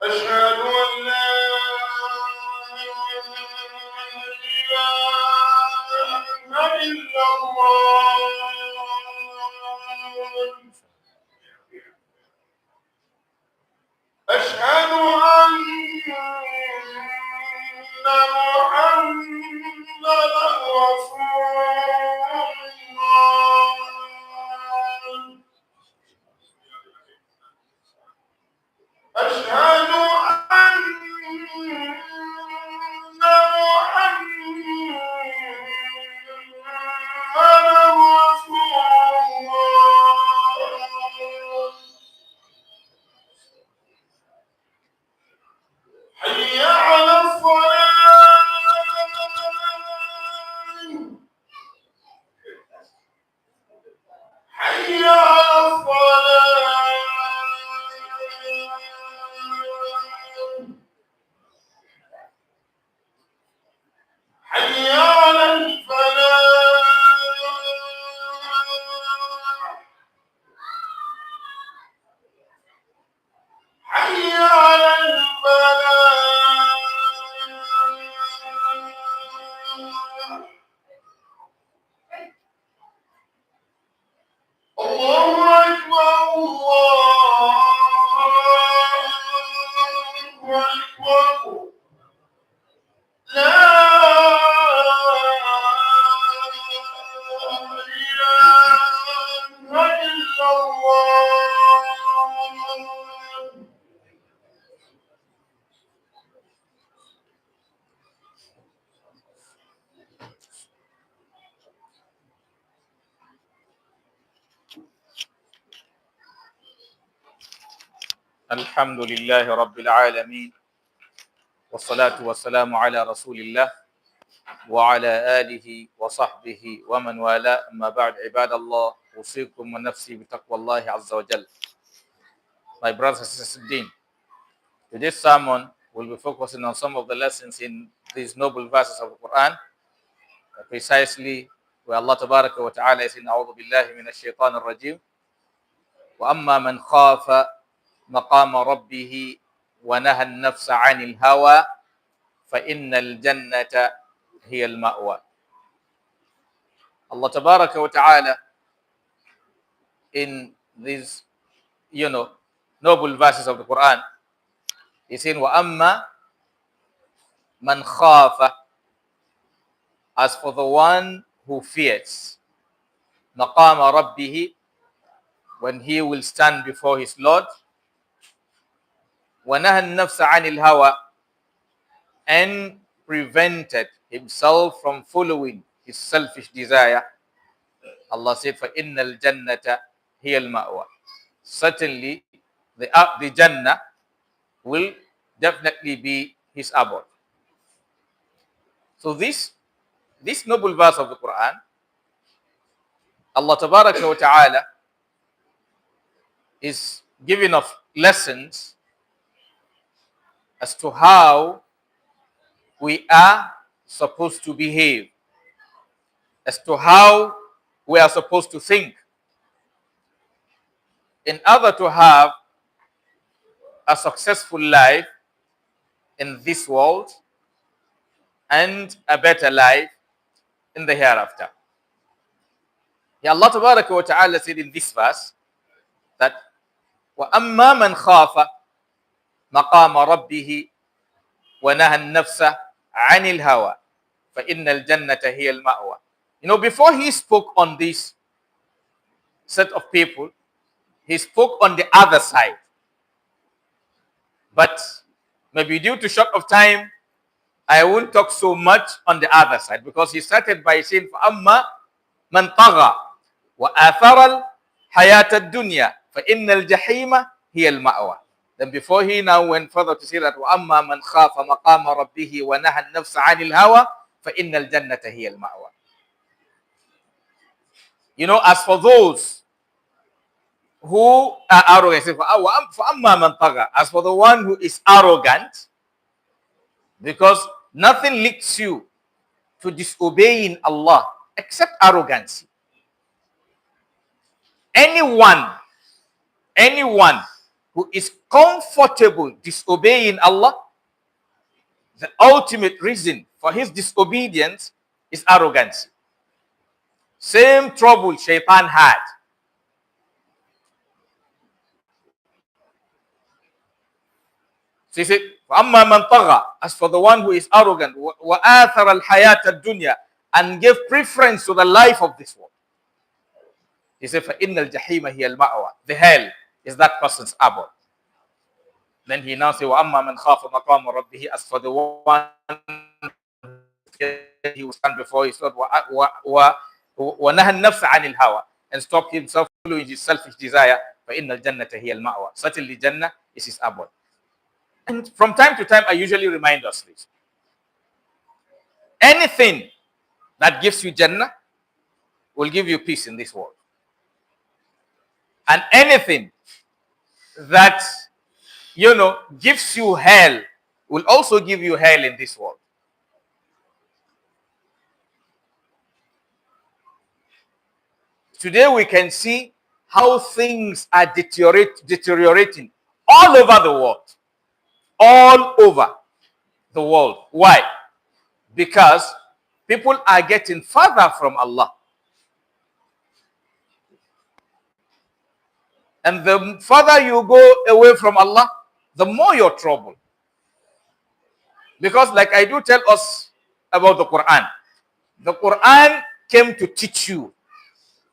أشهد أن لا إله إلا الله أشهد أن محمدا رسول الله أشهد أن محمدا رسول الله حي على الصلاة حي على الصلاة حي على الفلاح حي على الفلاح الله أكبر الله أكبر لا إله إلا الله الحمد لله رب العالمين والصلاة والسلام على رسول الله وعلى آله وصحبه ومن والاه أما بعد عباد الله أوصيكم ونفسي بتقوى الله عز وجل. My brothers and sisters in Deen, today's sermon will be focusing on some of the lessons in these noble verses of the Quran, precisely where Allah Tabaraka wa Ta'ala is in أعوذ بالله من الشيطان الرجيم وأما من خاف مقام ربه ونهى النفس عن الهوى فإن الجنة هي المأوى. Allah Tabaraka wa Ta'ala in these noble verses of the Quran is saying وَأَمَّا مَنْ خَافَ, as for the one who fears مَقَامَ رَبِّهِ, when he will stand before his Lord, وَنَهَى النَّفْسَ عَنِ الْهَوَى, and prevented himself from following his selfish desire, Allah said, فَإِنَّ الْجَنَّةَ هِيَ الْمَأْوَى, certainly the Jannah will definitely be his abode. So this noble verse of the Quran, Allah Tabaraka wa Ta'ala is giving us lessons as to how we are supposed to behave, as to how we are supposed to think in order to have a successful life in this world and a better life in the hereafter. Here Allah Tabaraka wa Ta'ala said in this verse that وَأَمَّا مَنْ خَافَ مَقَامَ رَبِّهِ وَنَهَى النَّفْسَ عَنِ الْهَوَى فَإِنَّ الْجَنَّةَ هِيَ الْمَأْوَى. Before he spoke on this set of people, he spoke on the other side. But maybe due to short of time, I won't talk so much on the other side, because he started by saying فَأَمَّا مَنْ طَغَى وَآثَرَ الْحَيَاةَ الدُّنْيَا فَإِنَّ الْجَحِيمَ هِيَ الْمَأْوَى. Then before he now went further to say that وَأَمَّا مَنْ خَافَ مَقَامَ رَبِّهِ وَنَهَى النَّفْسَ عَنِ الْهَوَى فَإِنَّ الْجَنَّةَ هِيَ الْمَأْوَى. As for those who are arrogant, فَأَمَّا مَنْ طَغَى, as for the one who is arrogant, because nothing leads you to disobeying Allah except arrogancy. anyone, anyone who is comfortable disobeying Allah, the ultimate reason for his disobedience is arrogance. Same trouble Shaitan had. So he said, فَأَمَّا مَنْ طَغَى, as for the one who is arrogant, وَآثَرَ الْحَيَاةَ الدُّنْيَا, and gave preference to the life of this world. He said, فَإِنَّ الْجَحِيمَ هِيَ الْمَأْوَى, the hell is that person's abode. Then he now said, وَأَمَّا مَنْ خَافَ مَقَامَ رَبِّهِ, as for the one he will stand before his Lord, وَنَهَى النَّفْسَ عَنِ الْهَوَى, and stop himself following his selfish desire, فَإِنَّ الْجَنَّةَ هِيَ الْمَأْوَى, certainly Jannah is his abode. And from time to time, I usually remind us this. Anything that gives you Jannah will give you peace in this world. And anything that, gives you hell will also give you hell in this world. Today we can see how things are deteriorating all over the world. All over the world. Why? Because people are getting further from Allah. And the further you go away from Allah, the more you're troubled. Because like I do tell us about the Quran came to teach you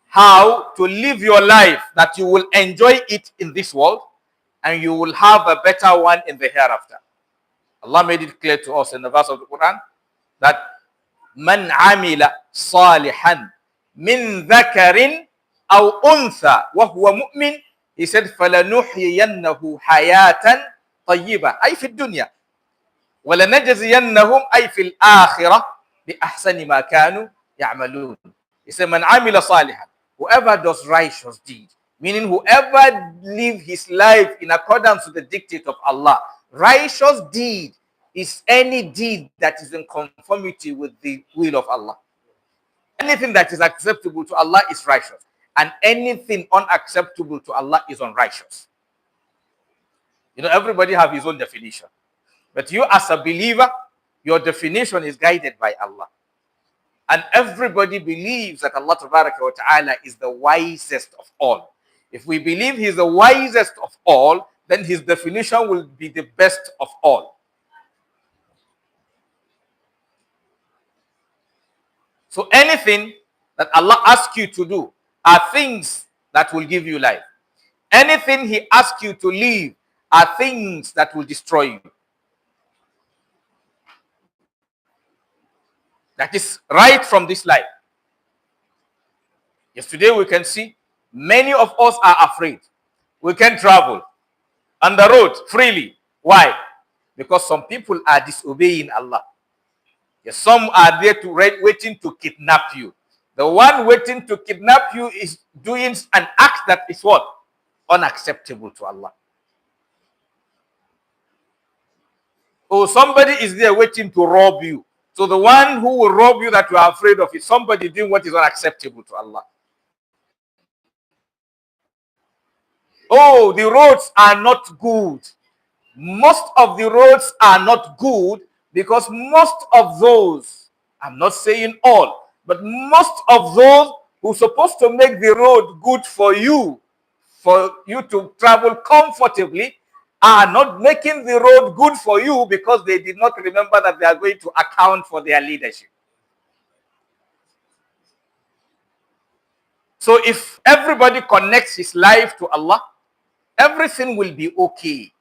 how to live your life that you will enjoy it in this world and you will have a better one in the hereafter. Allah made it clear to us in the verse of the Quran that man amila salihan min dhakarin aw untha wa huwa mu'min, he said falanuhyiyannahu hayatan tayyiba ay fi dunya wa lanajziyannahum ay fil akhirah bi ahsani ma kanu ya'malun. He said man amila salihan, whoever does righteous deed, meaning whoever live his life in accordance with the dictate of Allah. Righteous deed is any deed that is in conformity with the will of Allah. Anything that is acceptable to Allah is righteous, and anything unacceptable to Allah is unrighteous. Everybody have his own definition, but you as a believer, your definition is guided by Allah. And everybody believes that Allah Ta'ala is the wisest of all. If we believe He's the wisest of all, then His definition will be the best of all. So anything that Allah asks you to do are things that will give you life. Anything He asks you to leave are things that will destroy you. That is right from this life. Yesterday we can see many of us are afraid. We can travel on the road freely. Why? Because some people are disobeying Allah. Yes, some are there waiting to kidnap you. The one waiting to kidnap you is doing an act that is what? Unacceptable to Allah. Or somebody is there waiting to rob you. So the one who will rob you that you are afraid of is somebody doing what is unacceptable to Allah. Oh, the roads are not good. Most of the roads are not good because most of those, I'm not saying all, but most of those who are supposed to make the road good for you to travel comfortably, are not making the road good for you because they did not remember that they are going to account for their leadership. So if everybody connects his life to Allah, everything will be okay.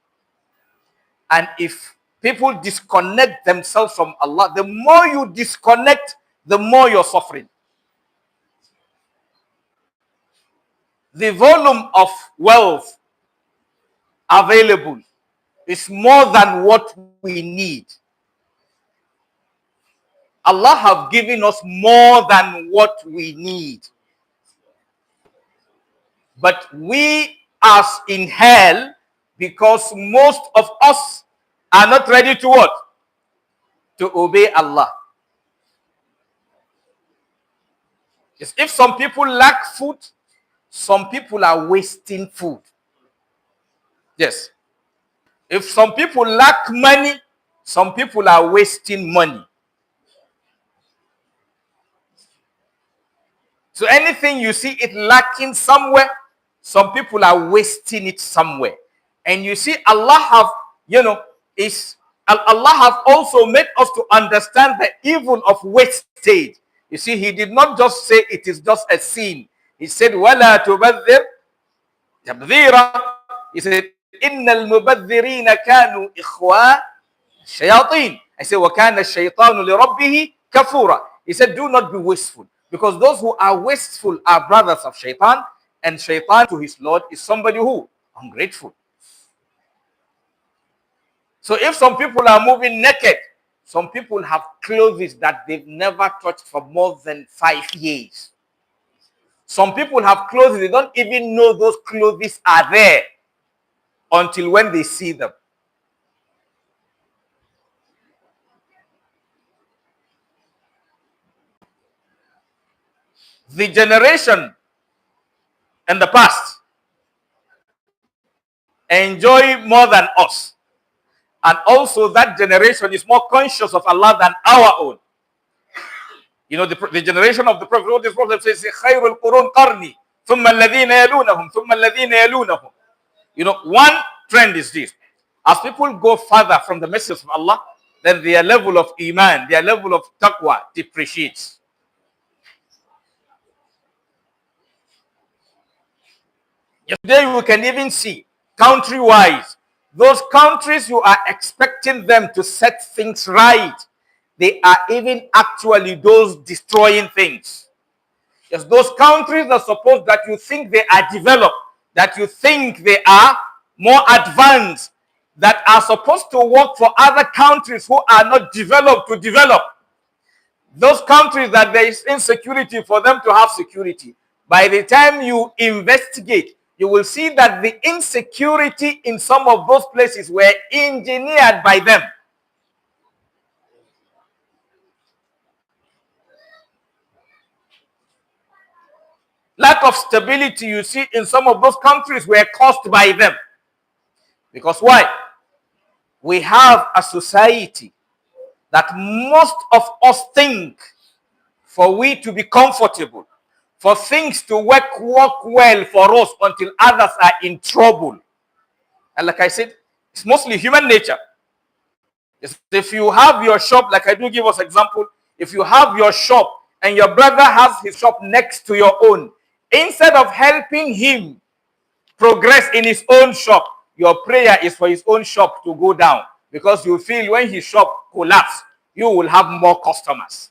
And if people disconnect themselves from Allah, the more you disconnect, the more you're suffering. The volume of wealth available is more than what we need. Allah have given us more than what we need. But we are in hell because most of us are not ready to what? To obey Allah. Yes, if some people lack food, some people are wasting food. Yes. If some people lack money, some people are wasting money. So anything you see it lacking somewhere, some people are wasting it somewhere. And you see, Allah have, Allah have also made us to understand the evil of wastage. You see, He did not just say it is just a sin. He said, وَلَا تُبَذِّرْ تَبْذِيرًا. He said, إِنَّ الْمُبَذِّرِينَ كَانُوا إِخْوَانَ الشَّيَاطِينَ. I said, وَكَانَ الشَّيْطَانُ لِرَبِّهِ كَفُورًا. He said, do not be wasteful. Because those who are wasteful are brothers of shaitan, and shaitan to his Lord is somebody who? Ungrateful. So if some people are moving naked, some people have clothes that they've never touched for more than 5 years. Some people have clothes, they don't even know those clothes are there until when they see them. The generation in the past enjoy more than us. And also that generation is more conscious of Allah than our own. You know, the generation of the Prophet, what the Prophet says, خَيْرُ الْقُرُونِ قَرْنِي ثُمَّ الَّذِينَ يَلُونَهُم ثُمَّ الَّذِينَ يَلُونَهُم. You know, one trend is this. As people go further from the message of Allah, then their level of iman, their level of taqwa depreciates. Today we can even see, country-wise, those countries you are expecting them to set things right, they are even actually those destroying things. Yes, those countries are supposed that you think they are developed, that you think they are more advanced, that are supposed to work for other countries who are not developed to develop. Those countries that there is insecurity for them to have security. By the time you investigate, you will see that the insecurity in some of those places were engineered by them. Lack of stability you see in some of those countries were caused by them. Because why? We have a society that most of us think for we to be comfortable, for things to work well for us until others are in trouble. And like I said, it's mostly human nature. If you have your shop, like I do give us example, if you have your shop and your brother has his shop next to your own, instead of helping him progress in his own shop, your prayer is for his own shop to go down, because you feel when his shop collapses, you will have more customers.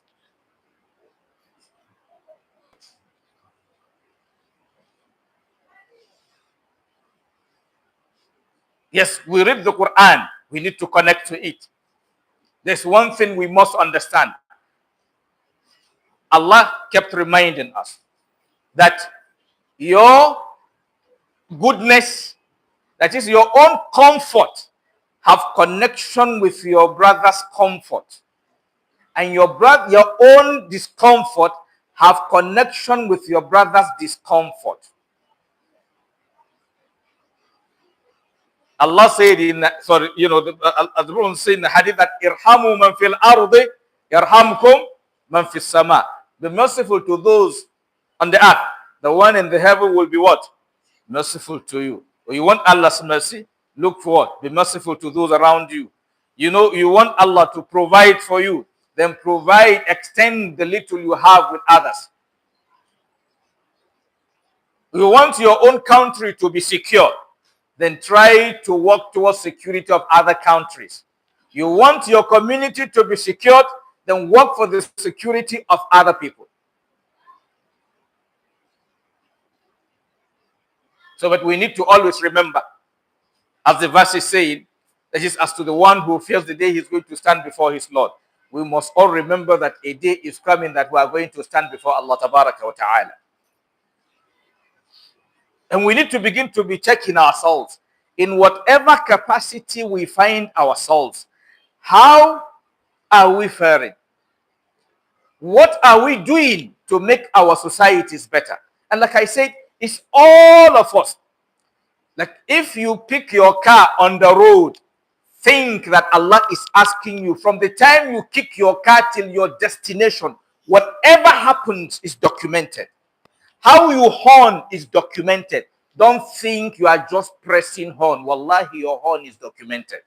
Yes, we read the Quran. We need to connect to it. There's one thing we must understand. Allah kept reminding us that your goodness, that is your own comfort, have connection with your brother's comfort. And your own discomfort have connection with your brother's discomfort. Allah said in, sorry, the Prophet said in the hadith that irhamu man fil ardi yarhamkum man fis sama. Be merciful to those on the earth. The one in the heaven will be what? Merciful to you. Or you want Allah's mercy? Look for what? Be merciful to those around you. You know, you want Allah to provide for you. Then provide, extend the little you have with others. You want your own country to be secure. Then try to work towards security of other countries. You want your community to be secured, then work for the security of other people. So, but we need to always remember, as the verse is saying, that is, as to the one who fears the day he's going to stand before his Lord. We must all remember that a day is coming that we are going to stand before Allah Tabaraka wa Ta'ala. And we need to begin to be checking ourselves in whatever capacity we find ourselves. How are we faring? What are we doing to make our societies better? And like I said, It's all of us. Like if you pick your car on the road, think that Allah is asking you from the time you kick your car till your destination, whatever happens is documented. How you horn is documented. Don't think you are just pressing horn. Wallahi, your horn is documented.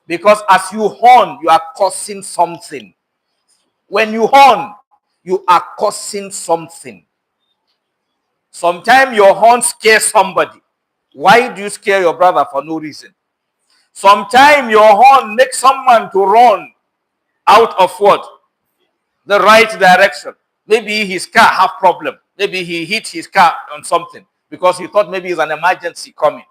Because as you horn, you are causing something. When you horn, you are causing something. Sometimes your horn scares somebody. Why do you scare your brother for no reason? Sometimes your horn makes someone to run out of what? The right direction. Maybe his car have problem. Maybe he hit his car on something because he thought maybe it's an emergency coming.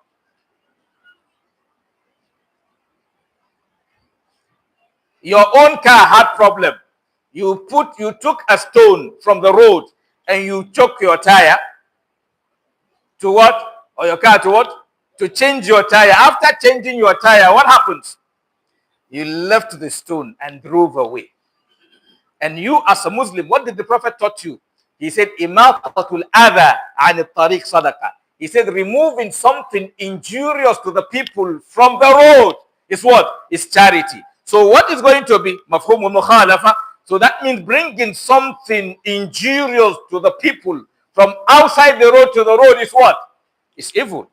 Your own car had problem. You took a stone from the road and you choke your tire to what? Or your car to what? To change your tire. After changing your tire, what happens? You left the stone and drove away. And you as a Muslim, what did the Prophet taught you? He said, Imatatul adha an tariq sadaqah. He said, removing something injurious to the people from the road is what? Is charity. So what is going to be? Mafhum mukhalafa. So that means bringing something injurious to the people from outside the road to the road is what? Is evil.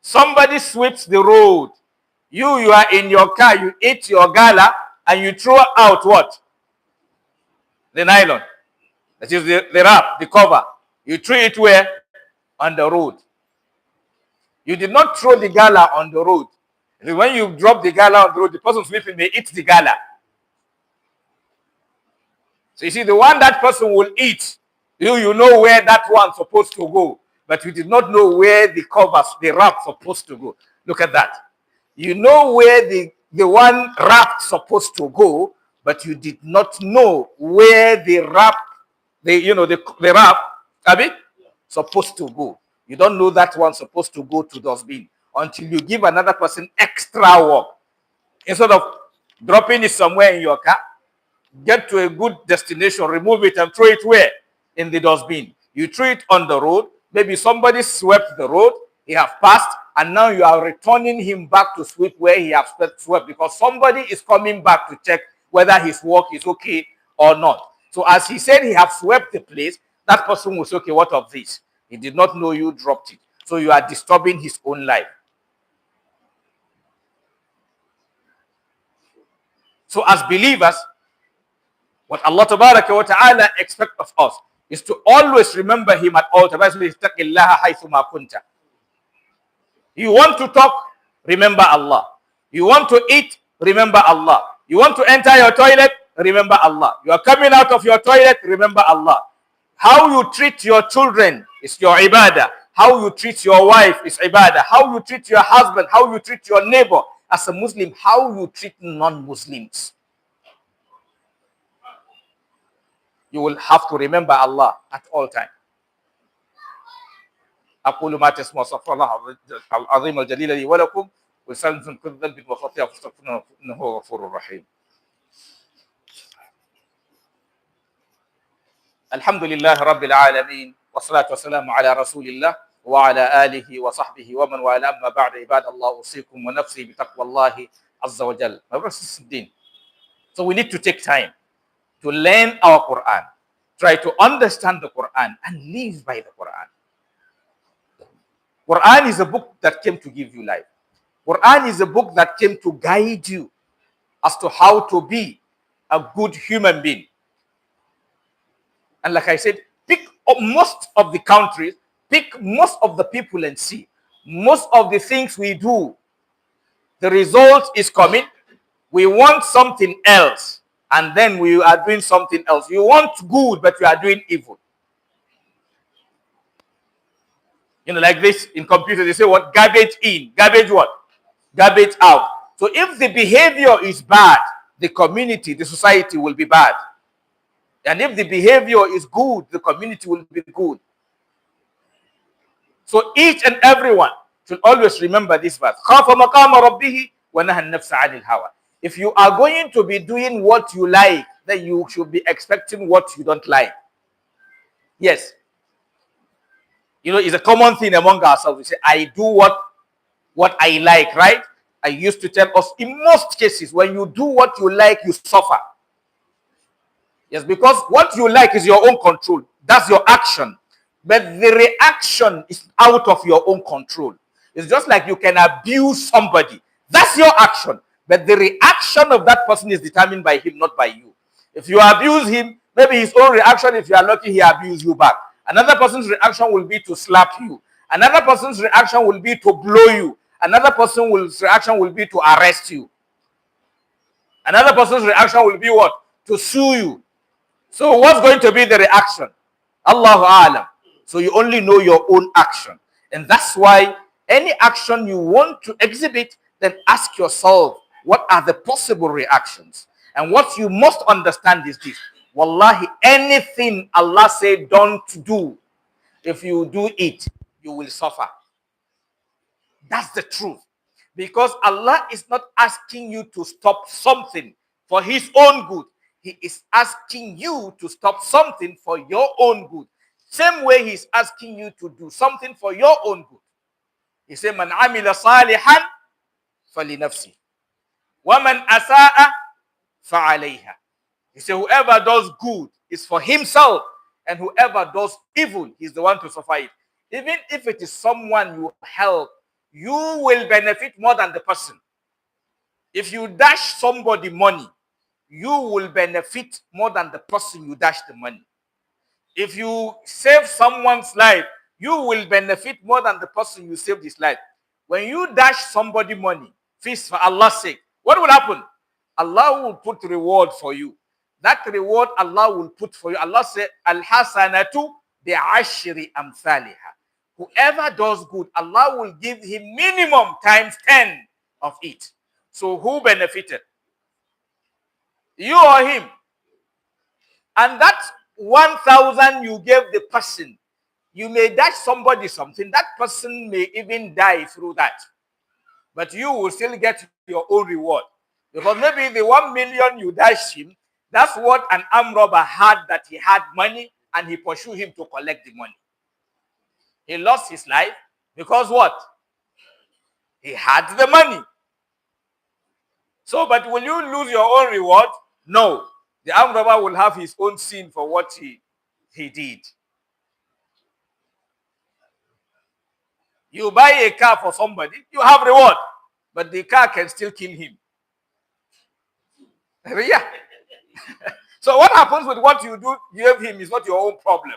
Somebody sweeps the road. You are in your car, you eat your gala, and you throw out what? The nylon. That is the wrap, the cover. You throw it where? On the road. You did not throw the gala on the road. When you drop the gala on the road, the person sweeping may eat the gala. So you see, the one that person will eat, you know where that one's supposed to go. But you did not know where the covers, the wrap supposed to go. Look at that. You know where the one wrap supposed to go, but you did not know where the wrap, the wrap, Abi, supposed to go. You don't know that one supposed to go to dustbin until you give another person extra work. Instead of dropping it somewhere in your car, get to a good destination, remove it and throw it where? In the dustbin. You throw it on the road. Maybe somebody swept the road, he has passed, and now you are returning him back to sweep where he has swept because somebody is coming back to check whether his work is okay or not. So as he said he has swept the place, that person will say, okay, what of this? He did not know you dropped it. So you are disturbing his own life. So as believers, what Allah Tabaraka wa Ta'ala expects of us is to always remember him at all times. You want to talk, remember Allah. You want to eat, remember Allah. You want to enter your toilet, remember Allah. You are coming out of your toilet, remember Allah. How you treat your children is your ibadah. How you treat your wife is ibadah. How you treat your husband, how you treat your neighbor as a Muslim, how you treat non-Muslims. You will have to remember Allah at all times. أقول ما تسمع صفر الله العظيم الجليل لي ولكم وسلم كل ذنب وخطيئة فاستغفروه إنه هو غفور رحيم. الحمد لله رب العالمين والصلاة والسلام على رسول الله وعلى آله وصحبه ومن والاه أما بعد عباد الله أوصيكم ونفسي بتقوى الله عز وجل. My brothers and sisters, so we need to take time to learn our Quran, try to understand the Quran and live by the Quran. Quran is a book that came to give you life. Quran is a book that came to guide you as to how to be a good human being. And like I said, pick up most of the countries, pick most of the people and see. Most of the things we do, the result is coming. We want something else, and then we are doing something else. You want good, but you are doing evil. Like this in computer, they say what? Garbage in, garbage what? Garbage out. So if the behavior is bad, the community, the society will be bad. And if the behavior is good, the community will be good. So each and everyone should always remember this verse. If you are going to be doing what you like, then you should be expecting what you don't like. Yes. You know, it's a common thing among ourselves. We say, I do what I like, right? I used to tell us, in most cases, when you do what you like, you suffer. Yes, because what you like is your own control. That's your action. But the reaction is out of your own control. It's just like you can abuse somebody. That's your action. But the reaction of that person is determined by him, not by you. If you abuse him, maybe his own reaction, if you are lucky, he abuse you back. Another person's reaction will be to slap you. Another person's reaction will be to blow you. Another person's reaction will be to arrest you. Another person's reaction will be what? To sue you. So what's going to be the reaction? Allahu A'lam. So you only know your own action. And that's why any action you want to exhibit, then ask yourself, what are the possible reactions? And what you must understand is this. Wallahi, anything Allah said don't do, if you do it, you will suffer. That's the truth. Because Allah is not asking you to stop something for his own good. He is asking you to stop something for your own good. Same way he's asking you to do something for your own good. He said, Man amila salihan falinafsi. Wa man asa'a fa'alayha. He said, whoever does good is for himself, and whoever does evil, he's the one to suffer it. Even if it is someone you help, you will benefit more than the person. If you dash somebody money, you will benefit more than the person you dash the money. If you save someone's life, you will benefit more than the person you saved his life. When you dash somebody money, feast for Allah's sake, what will happen? Allah will put reward for you. That reward Allah will put for you. Allah said, Al-Hassanatu bi'ashri amthaliha. Whoever does good, Allah will give him minimum times 10 of it. So who benefited? You or him? And that 1,000 you gave the person, you may dash somebody something, that person may even die through that. But you will still get your own reward. Because maybe the 1 million you dash him, that's what an armed robber had, that he had money and he pursued him to collect the money. He lost his life because what? He had the money. So, but will you lose your own reward? No. The armed robber will have his own sin for what he did. You buy a car for somebody, you have reward, but the car can still kill him. Yeah. So what happens with what you do, you give him, is not your own problem.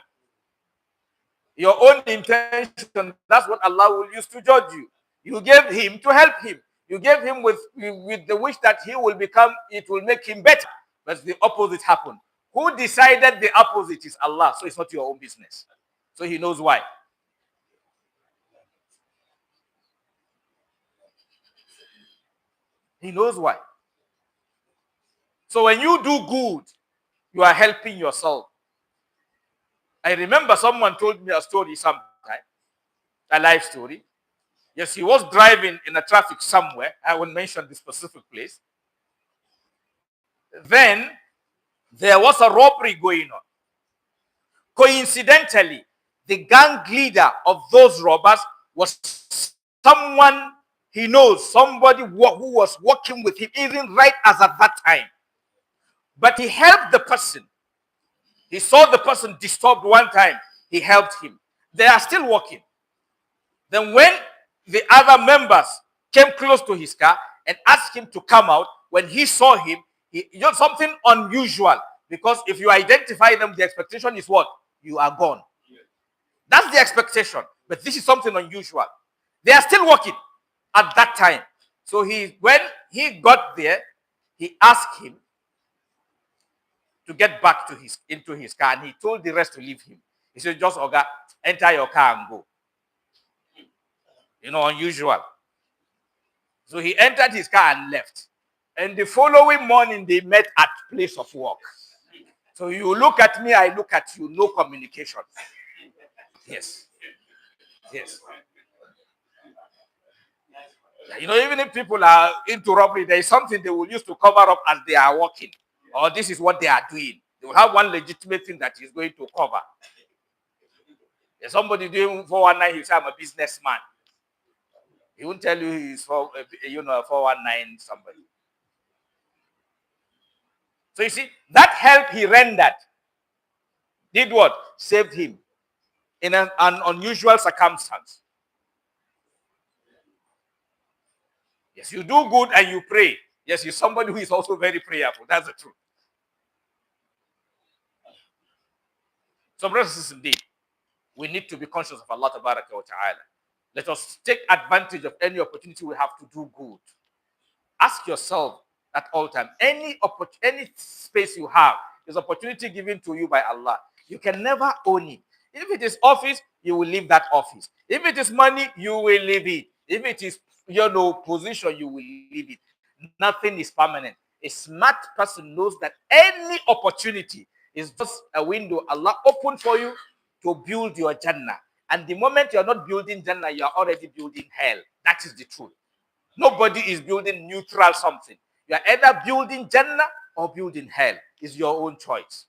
Your own intention, that's what Allah will use to judge you. You gave him to help him. You gave him with the wish that he will become, it will make him better. But the opposite happened. Who decided the opposite is Allah. So it's not your own business. So he knows why. He knows why. So when you do good, you are helping yourself. I remember someone told me a story sometime, a life story. Yes, he was driving in a traffic somewhere. I won't mention the specific place. Then there was a robbery going on. Coincidentally, the gang leader of those robbers was someone he knows, somebody who was working with him even right as at that time. But he helped the person. He saw the person disturbed one time. He helped him. They are still working. Then when the other members came close to his car and asked him to come out, when he saw him, he did something unusual. Because if you identify them, the expectation is what? You are gone. That's the expectation. But this is something unusual. They are still working at that time. So when he got there, he asked him to get back to into his car, and he told the rest to leave him. He said, just, Oga, enter your car and go. You know, unusual. So he entered his car and left. And the following morning, they met at place of work. So you look at me, I look at you, no communication. Yes. Yes. You know, even if people are into robbery, there is something they will use to cover up as they are working. or this is what they are doing. They will have one legitimate thing that is going to cover. If somebody doing 419, he will say, I'm a businessman. He won't tell you he's 419 somebody. So you see, that help he rendered did what? Saved him in an unusual circumstance. Yes, you do good and you pray. Yes, you're somebody who is also very prayerful. That's the truth. So brothers and sisters, indeed, we need to be conscious of Allah Ta'ala. Let us take advantage of any opportunity we have to do good. Ask yourself at all time, any space you have is opportunity given to you by Allah. You can never own it. If it is office, you will leave that office. If it is money, you will leave it. If it is position, you will leave it. Nothing is permanent. A smart person knows that any opportunity is just a window Allah opened for you to build your Jannah. And the moment you are not building Jannah, you are already building hell. That is the truth. Nobody is building neutral something. You are either building Jannah or building hell. It's your own choice.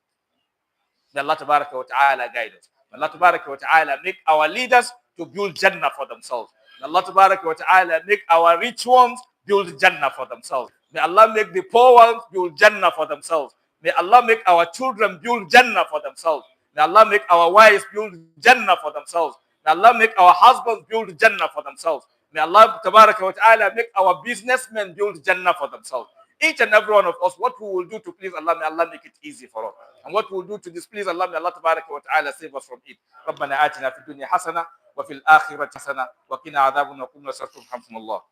May Allah Tabaraka wa Ta'ala guide us. May Allah Tabaraka wa Ta'ala make our leaders to build Jannah for themselves. May Allah Tabaraka wa Ta'ala make our rich ones build Jannah for themselves. May Allah make the poor ones build Jannah for themselves. May Allah make our children build Jannah for themselves. May Allah make our wives build Jannah for themselves. May Allah make our husbands build Jannah for themselves. May Allah Tabaraka wa Ta'ala make our businessmen build Jannah for themselves. Each and every one of us, what we will do to please Allah, may Allah make it easy for us. And what we will do to displease Allah, may Allah Tabaraka wa Ta'ala save us from it. ربنا آتنا في الدنيا حسنة وفي الآخرة حسنة وقنا عذاب النار.